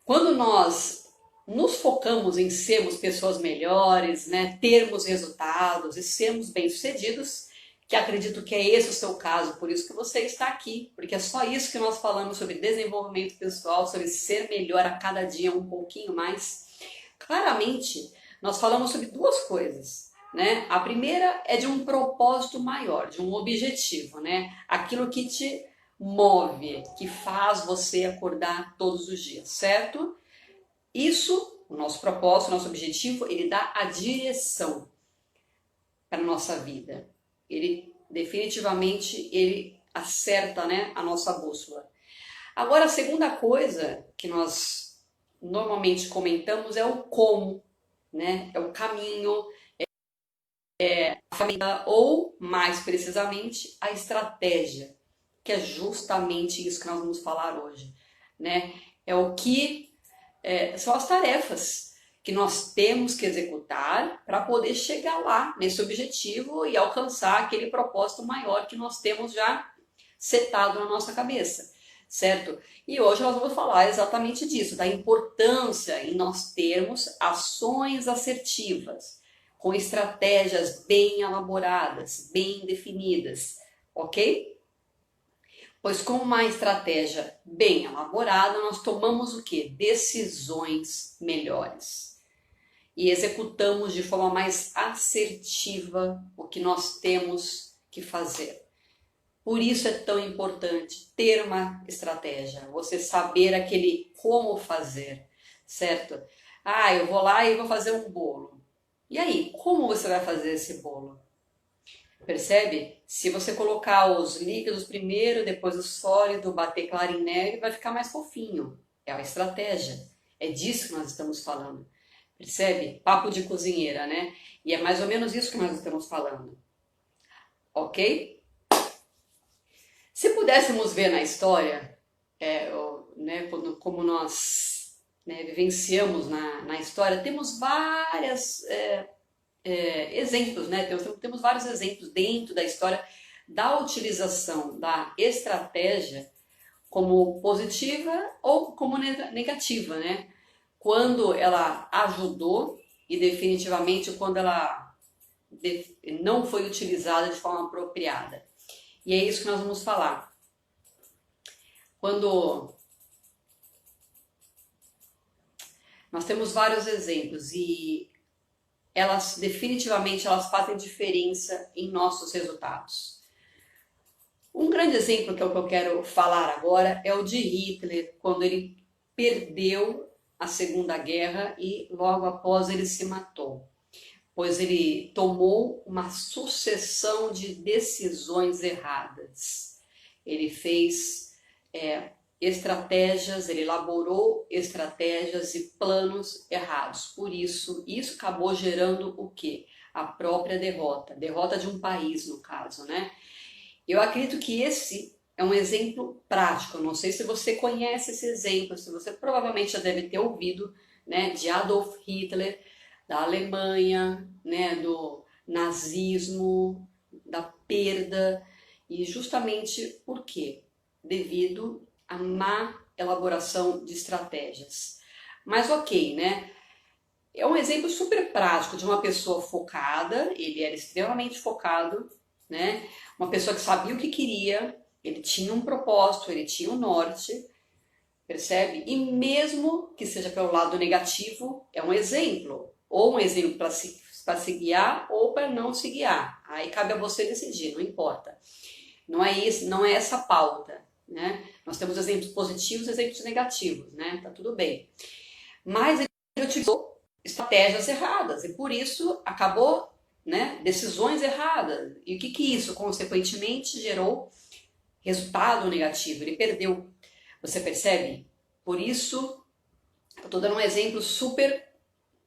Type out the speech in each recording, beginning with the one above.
Quando nós nos focamos em sermos pessoas melhores, né, termos resultados e sermos bem-sucedidos, que acredito que é esse o seu caso, por isso que você está aqui, porque é só isso que nós falamos sobre desenvolvimento pessoal, sobre ser melhor a cada dia um pouquinho mais. Claramente, nós falamos sobre duas coisas, né? A primeira é de um propósito maior, de um objetivo, né? Aquilo que te move, que faz você acordar todos os dias, certo? Isso, o nosso propósito, o nosso objetivo, ele dá a direção para a nossa vida. Ele definitivamente ele acerta, né, a nossa bússola. Agora, a segunda coisa que nós normalmente comentamos é o como, né? É o caminho, a família, ou mais precisamente a estratégia, que é justamente isso que nós vamos falar hoje, né? É o que são as tarefas que nós temos que executar para poder chegar lá nesse objetivo e alcançar aquele propósito maior que nós temos já setado na nossa cabeça, certo? E hoje nós vamos falar exatamente disso, da importância em nós termos ações assertivas, com estratégias bem elaboradas, bem definidas, ok? Pois com uma estratégia bem elaborada, nós tomamos o quê? Decisões melhores. E executamos de forma mais assertiva o que nós temos que fazer. Por isso é tão importante ter uma estratégia, você saber aquele como fazer, certo? Ah, eu vou lá e vou fazer um bolo. E aí, como você vai fazer esse bolo? Percebe? Se você colocar os líquidos primeiro, depois o sólido, bater claro em neve, vai ficar mais fofinho. É a estratégia. É disso que nós estamos falando. Percebe? Papo de cozinheira, né? E é mais ou menos isso que nós estamos falando. Ok? Se pudéssemos ver na história, né, como nós vivenciamos na história, temos várias... exemplos, né? Temos vários exemplos dentro da história da utilização da estratégia como positiva ou como negativa, né? Quando ela ajudou e definitivamente quando ela não foi utilizada de forma apropriada. E é isso que nós vamos falar. Quando nós temos vários exemplos e elas definitivamente fazem diferença em nossos resultados. Um grande exemplo que é o que eu quero falar agora é o de Hitler, quando ele perdeu a Segunda Guerra e logo após ele se matou, pois ele tomou uma sucessão de decisões erradas. Ele fez estratégias, ele elaborou estratégias e planos errados. Por isso acabou gerando o quê? A própria derrota de um país, no caso, né? Eu acredito que esse é um exemplo prático. Eu não sei se você conhece esse exemplo, se você provavelmente já deve ter ouvido, né, de Adolf Hitler, da Alemanha, né, do nazismo, da perda, e justamente por quê? Devido a má elaboração de estratégias. Mas ok, né? É um exemplo super prático de uma pessoa focada, ele era extremamente focado, né? Uma pessoa que sabia o que queria, ele tinha um propósito, ele tinha um norte, percebe? E mesmo que seja pelo lado negativo, é um exemplo, ou um exemplo para se guiar ou para não se guiar. Aí cabe a você decidir, não importa. Não é isso, não é essa a pauta, né? Nós temos exemplos positivos e exemplos negativos, né? Tá tudo bem. Mas ele utilizou estratégias erradas e por isso acabou, né, decisões erradas. E o que isso, consequentemente, gerou resultado negativo. Ele perdeu. Você percebe? Por isso, eu estou dando um exemplo super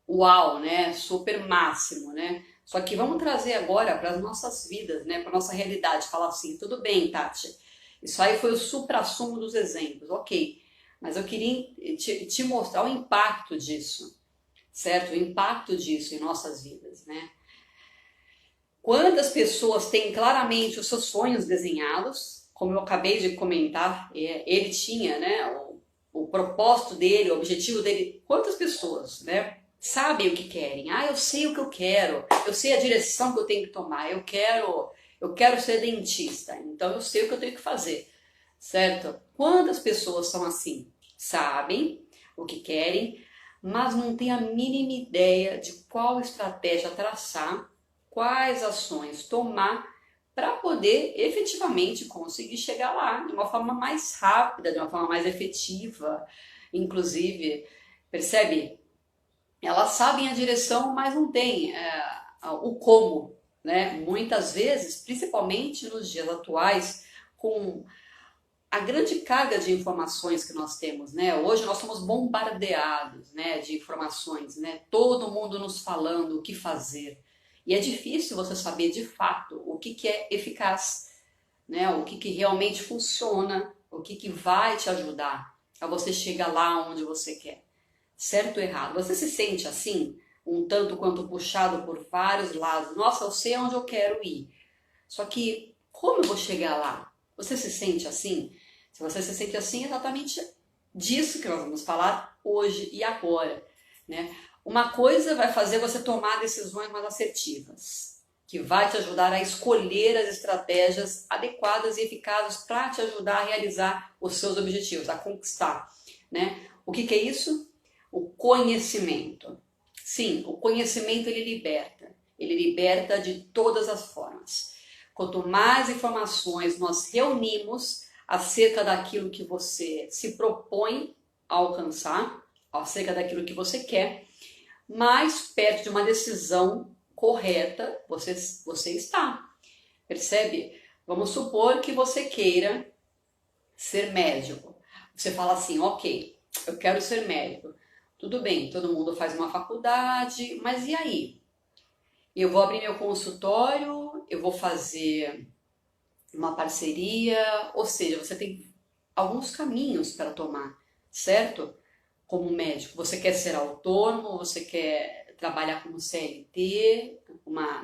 uau, né? Super máximo, né? Só que vamos trazer agora para as nossas vidas, né? Para a nossa realidade. Falar assim, tudo bem, Tati. Isso aí foi o suprassumo dos exemplos, ok. Mas eu queria te mostrar o impacto disso, certo? O impacto disso em nossas vidas, né? Quantas pessoas têm claramente os seus sonhos desenhados, como eu acabei de comentar, ele tinha, né? o propósito dele, o objetivo dele. Quantas pessoas, né, sabem o que querem? Ah, eu sei o que eu quero, eu sei a direção que eu tenho que tomar, eu quero ser dentista, então eu sei o que eu tenho que fazer, certo? Quantas pessoas são assim? Sabem o que querem, mas não têm a mínima ideia de qual estratégia traçar, quais ações tomar para poder efetivamente conseguir chegar lá de uma forma mais rápida, de uma forma mais efetiva, inclusive, percebe? Elas sabem a direção, mas não têm o como, né? Muitas vezes, principalmente nos dias atuais, com a grande carga de informações que nós temos, né? Hoje nós somos bombardeados, né, de informações, né? Todo mundo nos falando o que fazer. E é difícil você saber de fato o que é eficaz, né? O que realmente funciona, o que vai te ajudar a você chegar lá onde você quer. Certo ou errado? Você se sente assim, um tanto quanto puxado por vários lados? Nossa, eu sei onde eu quero ir. Só que como eu vou chegar lá? Você se sente assim? Se você se sente assim, é exatamente disso que nós vamos falar hoje e agora, né? Uma coisa vai fazer você tomar decisões mais assertivas, que vai te ajudar a escolher as estratégias adequadas e eficazes para te ajudar a realizar os seus objetivos, a conquistar, né? O que é isso? O conhecimento. Sim, o conhecimento ele liberta. Ele liberta de todas as formas. Quanto mais informações nós reunimos acerca daquilo que você se propõe a alcançar, acerca daquilo que você quer, mais perto de uma decisão correta você está. Percebe? Vamos supor que você queira ser médico. Você fala assim, ok, eu quero ser médico. Tudo bem, todo mundo faz uma faculdade, mas e aí? Eu vou abrir meu consultório, eu vou fazer uma parceria, ou seja, você tem alguns caminhos para tomar, certo? Como médico, você quer ser autônomo, você quer trabalhar como CLT,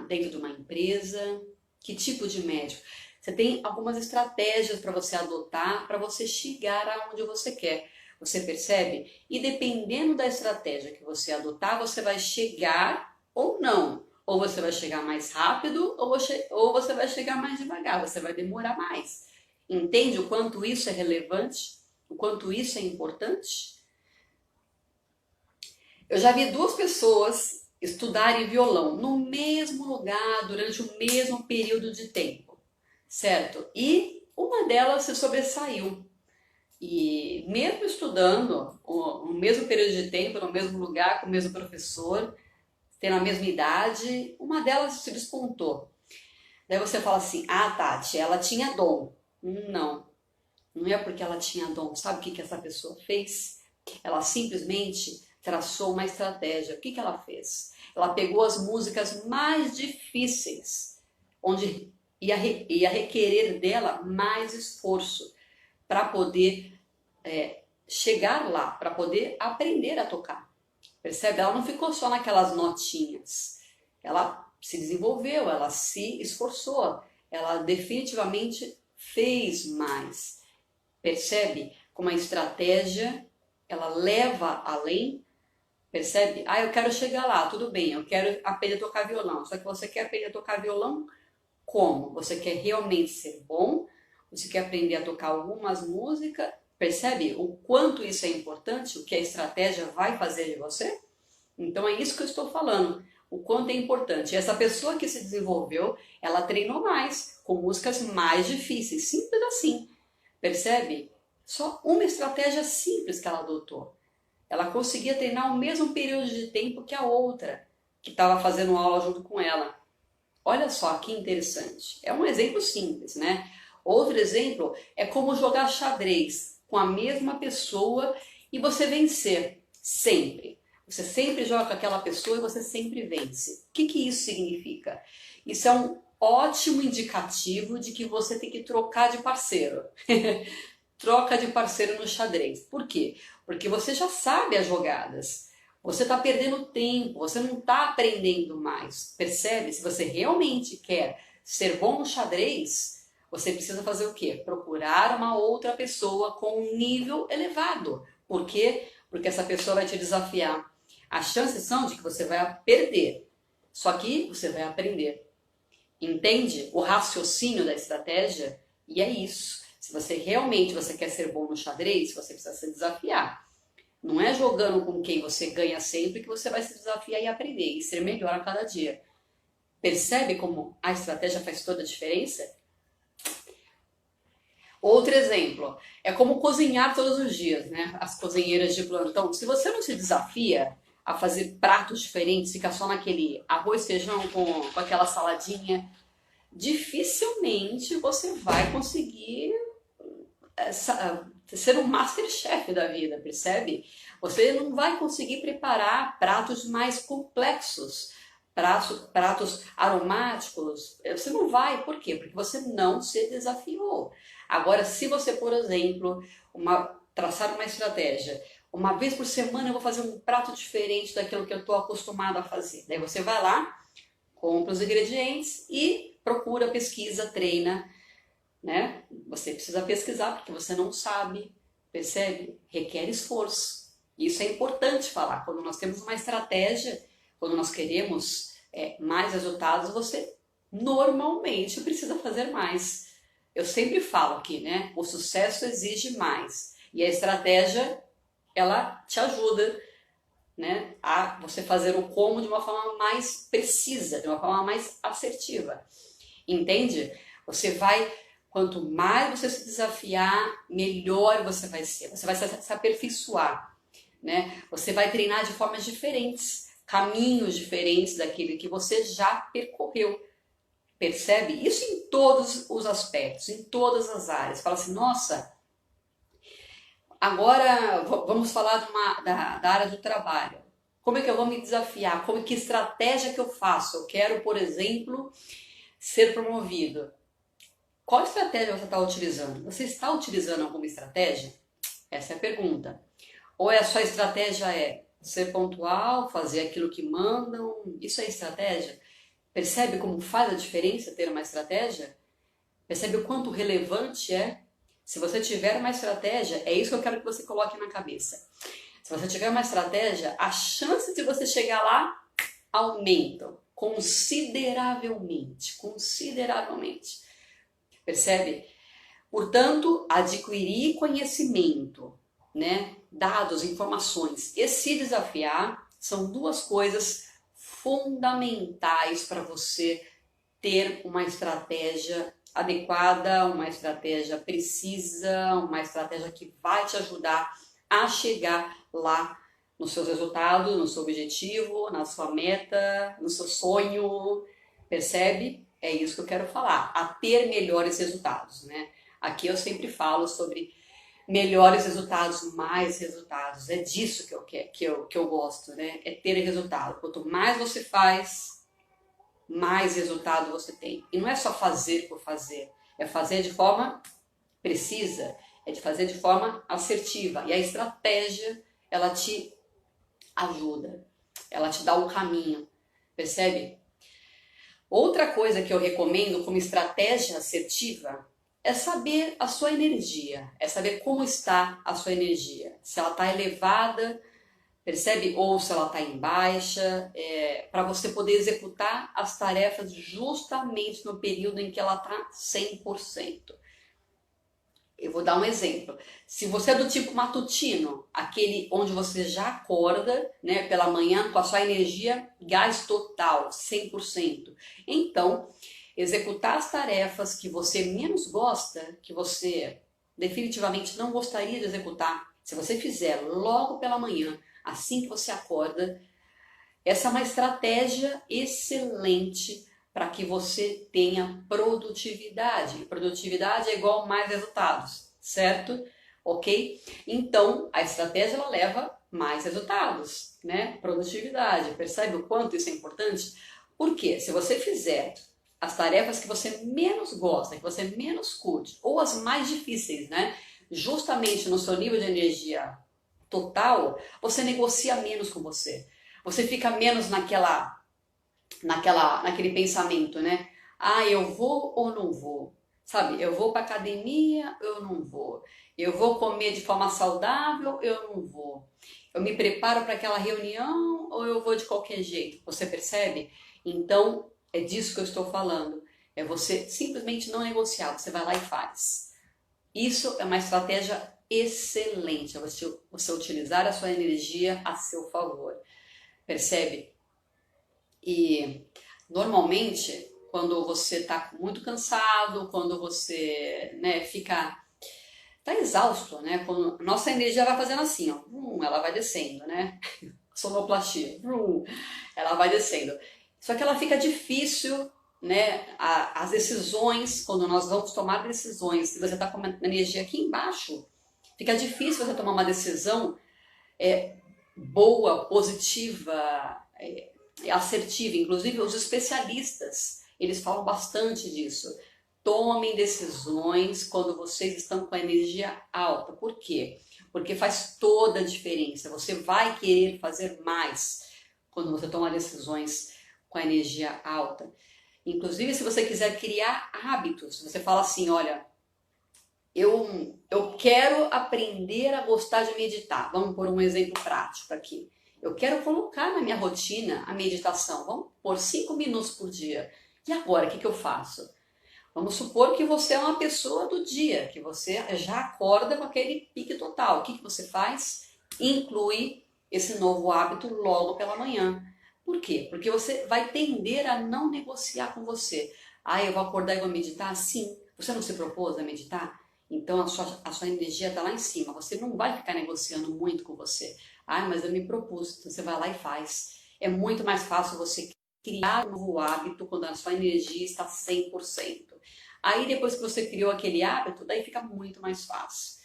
dentro de uma empresa, que tipo de médico? Você tem algumas estratégias para você adotar, para você chegar aonde você quer. Você percebe? E dependendo da estratégia que você adotar, você vai chegar ou não. Ou você vai chegar mais rápido, ou você vai chegar mais devagar, você vai demorar mais. Entende o quanto isso é relevante? O quanto isso é importante? Eu já vi duas pessoas estudarem violão no mesmo lugar durante o mesmo período de tempo, certo? E uma delas se sobressaiu. E mesmo estudando no mesmo período de tempo, no mesmo lugar, com o mesmo professor, tendo a mesma idade, uma delas se despontou. Daí você fala assim, ah, Tati, ela tinha dom. Não, não é porque ela tinha dom. Sabe o que essa pessoa fez? Ela simplesmente traçou uma estratégia. O que ela fez? Ela pegou as músicas mais difíceis, onde ia requerer dela mais esforço para poder chegar lá, para poder aprender a tocar. Percebe? Ela não ficou só naquelas notinhas. Ela se desenvolveu, ela se esforçou, ela definitivamente fez mais. Percebe? Com uma estratégia, ela leva além. Percebe? Ah, eu quero chegar lá, tudo bem, eu quero aprender a tocar violão. Só que você quer aprender a tocar violão como? Você quer realmente ser bom? Você quer aprender a tocar algumas músicas? Percebe o quanto isso é importante? O que a estratégia vai fazer de você? Então é isso que eu estou falando. O quanto é importante. E essa pessoa que se desenvolveu, ela treinou mais, com músicas mais difíceis. Simples assim. Percebe? Só uma estratégia simples que ela adotou. Ela conseguia treinar o mesmo período de tempo que a outra, que estava fazendo aula junto com ela. Olha só que interessante. É um exemplo simples, né? Outro exemplo é como jogar xadrez com a mesma pessoa e você vencer sempre. Você sempre joga com aquela pessoa e você sempre vence. O que isso significa? Isso é um ótimo indicativo de que você tem que trocar de parceiro. Troca de parceiro no xadrez. Por quê? Porque você já sabe as jogadas. Você está perdendo tempo, você não está aprendendo mais. Percebe? Se você realmente quer ser bom no xadrez, você precisa fazer o quê? Procurar uma outra pessoa com um nível elevado. Por quê? Porque essa pessoa vai te desafiar. As chances são de que você vai perder, só que você vai aprender. Entende o raciocínio da estratégia? E é isso. Se você realmente quer ser bom no xadrez, você precisa se desafiar. Não é jogando com quem você ganha sempre que você vai se desafiar e aprender e ser melhor a cada dia. Percebe como a estratégia faz toda a diferença? Outro exemplo, é como cozinhar todos os dias, né? As cozinheiras de plantão. Se você não se desafia a fazer pratos diferentes, fica só naquele arroz, feijão com aquela saladinha, dificilmente você vai conseguir ser um masterchef da vida, percebe? Você não vai conseguir preparar pratos mais complexos, pratos aromáticos. Você não vai, por quê? Porque você não se desafiou. Agora, se você, por exemplo, traçar uma estratégia, uma vez por semana eu vou fazer um prato diferente daquilo que eu estou acostumado a fazer. Daí você vai lá, compra os ingredientes e procura, pesquisa, treina, né? Você precisa pesquisar porque você não sabe, percebe? Requer esforço. Isso é importante falar. Quando nós temos uma estratégia, quando nós queremos mais resultados, você normalmente precisa fazer mais. Eu sempre falo aqui, né? O sucesso exige mais. E a estratégia, ela te ajuda, né, a você fazer o como de uma forma mais precisa, de uma forma mais assertiva. Entende? Quanto mais você se desafiar, melhor você vai ser. Você vai se aperfeiçoar, né? Você vai treinar de formas diferentes, caminhos diferentes daquele que você já percorreu. Percebe? Isso em todos os aspectos, em todas as áreas. Fala assim, nossa, agora vamos falar da área do trabalho. Como é que eu vou me desafiar? Que estratégia que eu faço? Eu quero, por exemplo, ser promovido. Qual estratégia você está utilizando? Você está utilizando alguma estratégia? Essa é a pergunta. Ou a sua estratégia é ser pontual, fazer aquilo que mandam? Isso é estratégia? Percebe como faz a diferença ter uma estratégia? Percebe o quanto relevante é? Se você tiver uma estratégia, é isso que eu quero que você coloque na cabeça. Se você tiver uma estratégia, a chance de você chegar lá aumentam consideravelmente, consideravelmente. Percebe? Portanto, adquirir conhecimento, né, dados, informações e se desafiar são duas coisas fundamentais para você ter uma estratégia adequada, uma estratégia precisa, uma estratégia que vai te ajudar a chegar lá nos seus resultados, no seu objetivo, na sua meta, no seu sonho. Percebe? É isso que eu quero falar, a ter melhores resultados, né? Aqui eu sempre falo sobre melhores resultados, mais resultados. É disso que eu gosto, né? É ter resultado. Quanto mais você faz, mais resultado você tem. E não é só fazer por fazer, é fazer de forma precisa, é de fazer de forma assertiva. E a estratégia, ela te ajuda, ela te dá um caminho, percebe? Outra coisa que eu recomendo como estratégia assertiva é saber a sua energia, é saber como está a sua energia, se ela está elevada, percebe? Ou se ela está em baixa, para você poder executar as tarefas justamente no período em que ela está 100%. Eu vou dar um exemplo. Se você é do tipo matutino, aquele onde você já acorda, né, pela manhã com a sua energia gás total, 100%. Então, executar as tarefas que você menos gosta, que você definitivamente não gostaria de executar, se você fizer logo pela manhã, assim que você acorda, essa é uma estratégia excelente para que você tenha produtividade. Produtividade é igual mais resultados, certo? Ok? Então, a estratégia ela leva mais resultados, né? Produtividade. Percebe o quanto isso é importante? Porque se você fizer as tarefas que você menos gosta, que você menos curte, ou as mais difíceis, né? Justamente no seu nível de energia total, você negocia menos com você. Você fica menos naquele pensamento, né? Ah, eu vou ou não vou? Sabe, eu vou para academia, eu não vou. Eu vou comer de forma saudável, eu não vou. Eu me preparo para aquela reunião ou eu vou de qualquer jeito? Você percebe? Então, é disso que eu estou falando. É você simplesmente não negociar, você vai lá e faz. Isso é uma estratégia excelente, é você utilizar a sua energia a seu favor. Percebe? E normalmente, quando você está muito cansado, quando você, né, tá exausto, né? Quando nossa energia vai fazendo assim, ó, ela vai descendo, né? Sonoplastia, ela vai descendo. Só que ela fica difícil, né? As decisões, quando nós vamos tomar decisões, se você está com uma energia aqui embaixo, fica difícil você tomar uma decisão boa, positiva, assertiva. Inclusive, os especialistas, eles falam bastante disso. Tomem decisões quando vocês estão com a energia alta. Por quê? Porque faz toda a diferença. Você vai querer fazer mais quando você toma decisões com a energia alta. Inclusive, se você quiser criar hábitos, você fala assim, olha, eu quero aprender a gostar de meditar. Vamos por um exemplo prático aqui. Eu quero colocar na minha rotina a meditação. Vamos por 5 minutos por dia. E agora, o que eu faço? Vamos supor que você é uma pessoa do dia, que você já acorda com aquele pique total. O que você faz? Inclui esse novo hábito logo pela manhã. Por quê? Porque você vai tender a não negociar com você. Ah, eu vou acordar e vou meditar? Sim. Você não se propôs a meditar? Então a sua energia está lá em cima. Você não vai ficar negociando muito com você. Ah, mas eu me propus. Então você vai lá e faz. É muito mais fácil você criar um novo hábito quando a sua energia está 100%. Aí depois que você criou aquele hábito, daí fica muito mais fácil,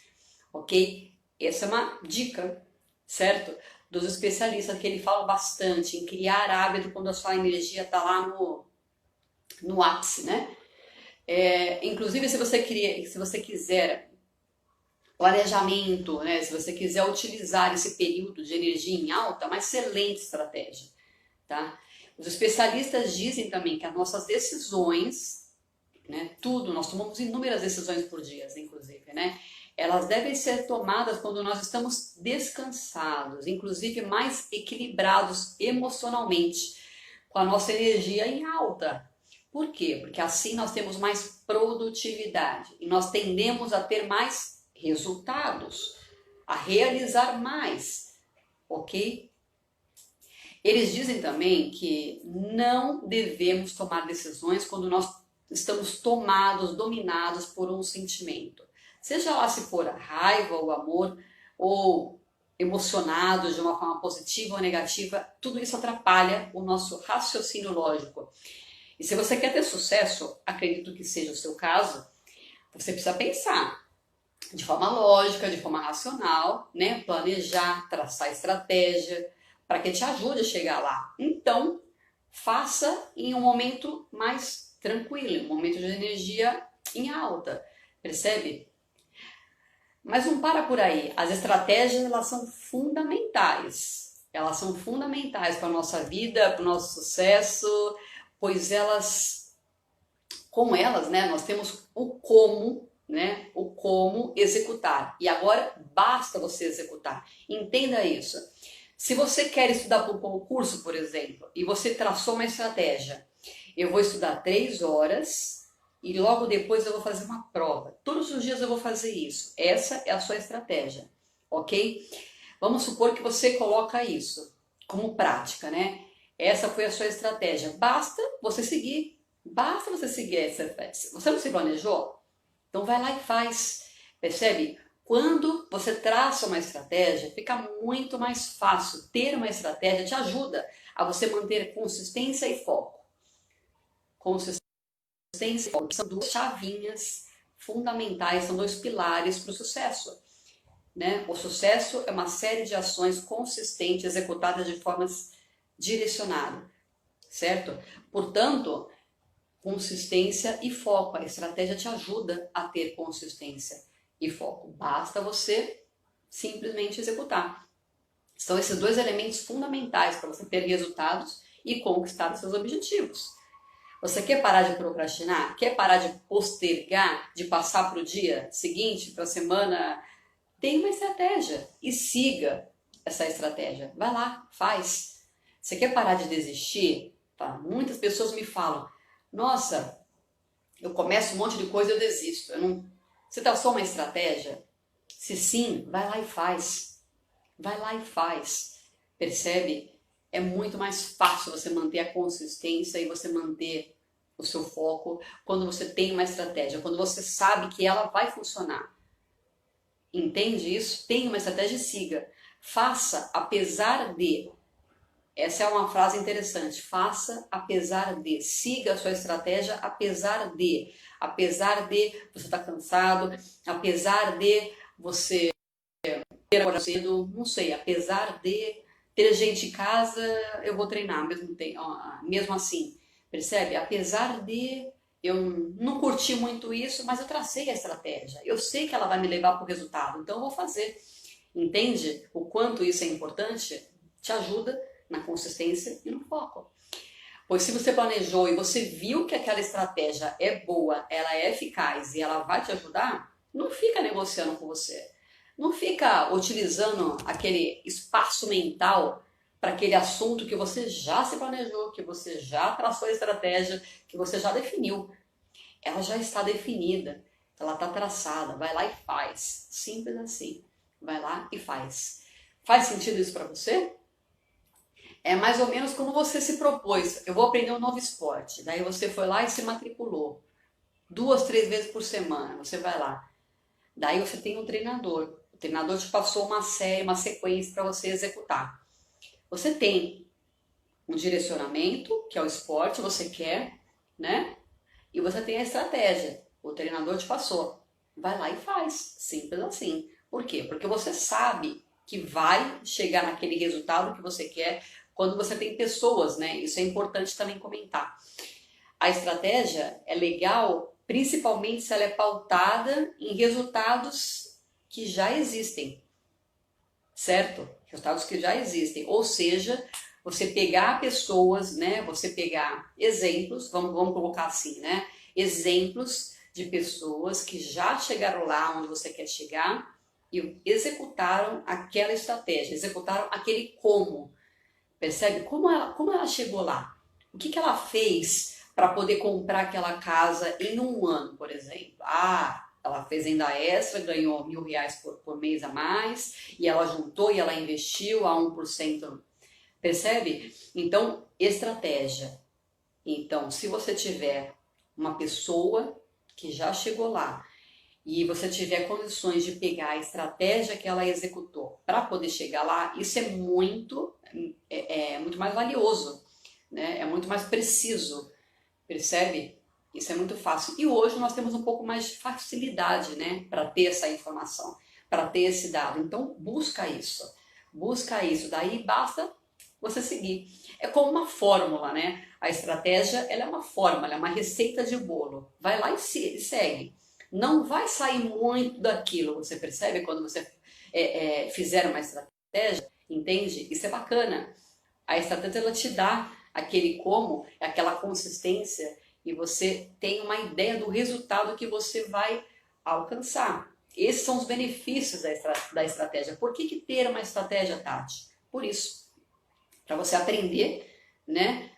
ok? Essa é uma dica, certo? Dos especialistas que ele fala bastante em criar hábito quando a sua energia está lá no ápice, né? Inclusive se você quiser planejamento, né? Se você quiser utilizar esse período de energia em alta, é uma excelente estratégia, tá? Os especialistas dizem também que as nossas decisões, né, tudo, nós tomamos inúmeras decisões por dia, inclusive, né? Elas devem ser tomadas quando nós estamos descansados, inclusive mais equilibrados emocionalmente, com a nossa energia em alta. Por quê? Porque assim nós temos mais produtividade e nós tendemos a ter mais resultados, a realizar mais, ok? Eles dizem também que não devemos tomar decisões quando nós estamos tomados, dominados por um sentimento. Seja lá se for a raiva ou amor, ou emocionados de uma forma positiva ou negativa, tudo isso atrapalha o nosso raciocínio lógico. E se você quer ter sucesso, acredito que seja o seu caso, você precisa pensar de forma lógica, de forma racional, né? Planejar, traçar estratégia, para que te ajude a chegar lá. Então, faça em um momento mais tranquilo, um momento de energia em alta, percebe? Mas não para por aí. As estratégias, elas são fundamentais. Elas são fundamentais para a nossa vida, para o nosso sucesso, pois com elas, né, nós temos o como, né, o como executar. E agora basta você executar. Entenda isso. Se você quer estudar para um concurso, por exemplo, e você traçou uma estratégia, eu vou estudar 3 horas e logo depois eu vou fazer uma prova. Todos os dias eu vou fazer isso. Essa é a sua estratégia, ok? Vamos supor que você coloca isso como prática, né? Essa foi a sua estratégia. Basta você seguir essa estratégia. Você não se planejou? Então vai lá e faz. Percebe? Quando você traça uma estratégia, fica muito mais fácil. Ter uma estratégia te ajuda a você manter consistência e foco. Consistência e foco são 2 chavinhas fundamentais, são 2 pilares para o sucesso, né? O sucesso é uma série de ações consistentes executadas de formas direcionadas, certo? Portanto, consistência e foco. A estratégia te ajuda a ter consistência e foco. Basta você simplesmente executar. São esses 2 elementos fundamentais para você ter resultados e conquistar os seus objetivos. Você quer parar de procrastinar? Quer parar de postergar, de passar para o dia seguinte, para a semana? Tem uma estratégia e siga essa estratégia. Vai lá, faz. Você quer parar de desistir? Tá? Muitas pessoas me falam, nossa, eu começo um monte de coisa e eu desisto. Você traçou uma estratégia? Se sim, vai lá e faz. Vai lá e faz. Percebe? É muito mais fácil você manter a consistência e você manter o seu foco quando você tem uma estratégia, quando você sabe que ela vai funcionar. Entende isso? Tenha uma estratégia e siga. Faça apesar de. Essa é uma frase interessante. Faça apesar de. Siga a sua estratégia apesar de. Apesar de você estar cansado, apesar de você ter acordado cedo, não sei, apesar de ter gente em casa, eu vou treinar mesmo assim. Percebe? Apesar de eu não curti muito isso, mas eu tracei a estratégia. Eu sei que ela vai me levar para o resultado, então eu vou fazer. Entende o quanto isso é importante? Te ajuda na consistência e no foco. Pois se você planejou e você viu que aquela estratégia é boa, ela é eficaz e ela vai te ajudar, não fica negociando com você. Não fica utilizando aquele espaço mental para aquele assunto que você já se planejou, que você já traçou a estratégia, que você já definiu. Ela já está definida, ela está traçada. Vai lá e faz. Simples assim. Vai lá e faz. Faz sentido isso para você? É mais ou menos como você se propôs. Eu vou aprender um novo esporte. Daí você foi lá e se matriculou. 2, 3 vezes por semana. Você vai lá. Daí você tem um treinador. O treinador te passou uma série, uma sequência para você executar. Você tem um direcionamento, que é o esporte, você quer, né? E você tem a estratégia. O treinador te passou. Vai lá e faz. Simples assim. Por quê? Porque você sabe que vai chegar naquele resultado que você quer quando você tem pessoas, né? Isso é importante também comentar. A estratégia é legal, principalmente se ela é pautada em resultados que já existem, certo? Resultados que já existem. Ou seja, você pegar pessoas, né? Você pegar exemplos, vamos colocar assim, né? Exemplos de pessoas que já chegaram lá onde você quer chegar e executaram aquela estratégia, executaram aquele como. Percebe? Como ela chegou lá? O que ela fez para poder comprar aquela casa em um ano, por exemplo? Ah, ela fez renda extra, ganhou R$ 1.000 por mês a mais, e ela juntou e ela investiu a 1%. Percebe? Então, estratégia. Então, se você tiver uma pessoa que já chegou lá e você tiver condições de pegar a estratégia que ela executou para poder chegar lá, isso é muito mais valioso, né? É muito mais preciso, percebe? Isso é muito fácil. E hoje nós temos um pouco mais de facilidade, né, para ter essa informação, para ter esse dado. Então, busca isso. Busca isso. Daí basta você seguir. É como uma fórmula, né? A estratégia, ela é uma fórmula, ela é uma receita de bolo. Vai lá e segue. Não vai sair muito daquilo, você percebe quando você fizer uma estratégia, entende? Isso é bacana. A estratégia ela te dá aquele como, aquela consistência e você tem uma ideia do resultado que você vai alcançar. Esses são os benefícios da estratégia. Por que ter uma estratégia, Tati? Por isso, para você aprender, né?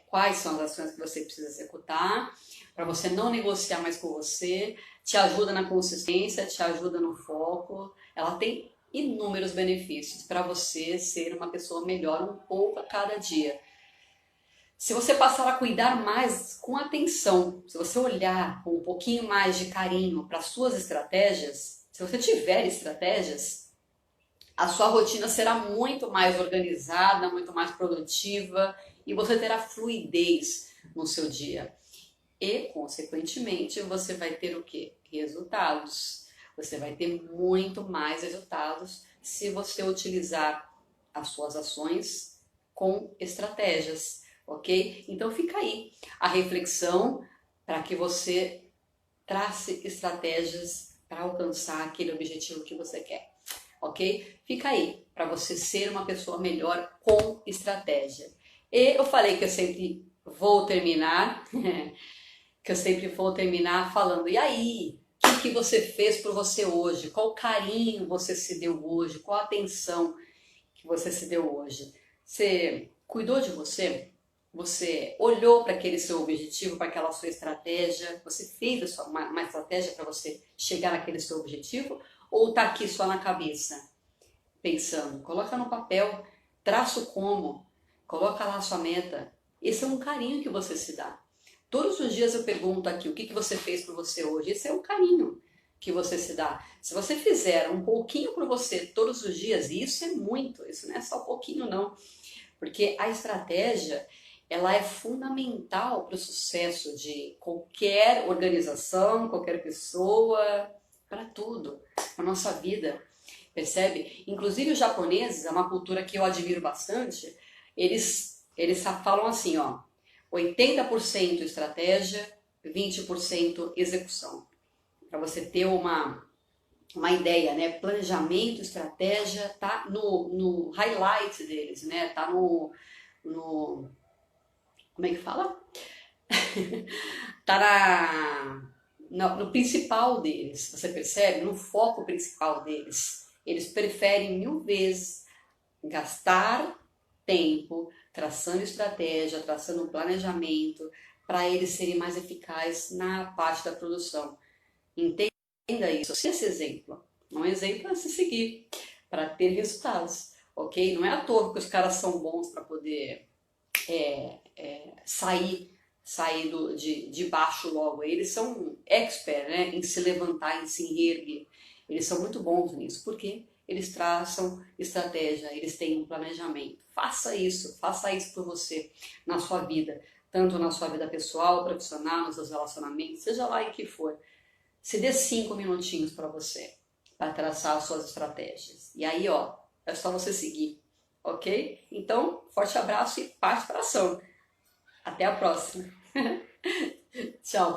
Quais são as ações que você precisa executar, para você não negociar mais com você, te ajuda na consistência, te ajuda no foco. Ela tem inúmeros benefícios para você ser uma pessoa melhor um pouco a cada dia. Se você passar a cuidar mais com atenção, se você olhar com um pouquinho mais de carinho para suas estratégias, se você tiver estratégias, a sua rotina será muito mais organizada, muito mais produtiva e você terá fluidez no seu dia. E, consequentemente, você vai ter o quê? Resultados. Você vai ter muito mais resultados se você utilizar as suas ações com estratégias, ok? Então fica aí a reflexão para que você trace estratégias para alcançar aquele objetivo que você quer, ok? Fica aí para você ser uma pessoa melhor com estratégia. E eu falei que eu sempre vou terminar, que eu sempre vou terminar falando, e aí? O que você fez por você hoje? Qual carinho você se deu hoje? Qual atenção que você se deu hoje? Você cuidou de você? Você olhou para aquele seu objetivo, para aquela sua estratégia? Você fez uma estratégia para você chegar naquele seu objetivo? Ou está aqui só na cabeça, pensando? Coloca no papel, traça o como, coloca lá a sua meta. Esse é um carinho que você se dá. Todos os dias eu pergunto aqui o que você fez por você hoje. Esse é um carinho que você se dá. Se você fizer um pouquinho por você todos os dias, e isso é muito, isso não é só um pouquinho não, porque a estratégia ela é fundamental para o sucesso de qualquer organização, qualquer pessoa, para tudo, para nossa vida, percebe? Inclusive os japoneses, é uma cultura que eu admiro bastante, eles falam assim, ó, 80% estratégia, 20% execução. Para você ter uma ideia, né? Planejamento, estratégia, tá no highlight deles, né? Tá no como é que fala? Tá no principal deles, você percebe? No foco principal deles. Eles preferem 1000 vezes gastar tempo traçando estratégia, traçando um planejamento, para eles serem mais eficazes na parte da produção. Entenda isso. Esse exemplo é um exemplo a se seguir para ter resultados, ok? Não é à toa que os caras são bons para poder sair de baixo logo. Eles são expert, né, em se levantar, em se erguer. Eles são muito bons nisso, porque eles traçam estratégia, eles têm um planejamento. Faça isso por você na sua vida, tanto na sua vida pessoal, profissional, nos seus relacionamentos, seja lá em que for. Se dê 5 minutinhos para você, para traçar as suas estratégias. E aí, ó, é só você seguir, ok? Então, forte abraço e parte para ação. Até a próxima. Tchau, pessoal.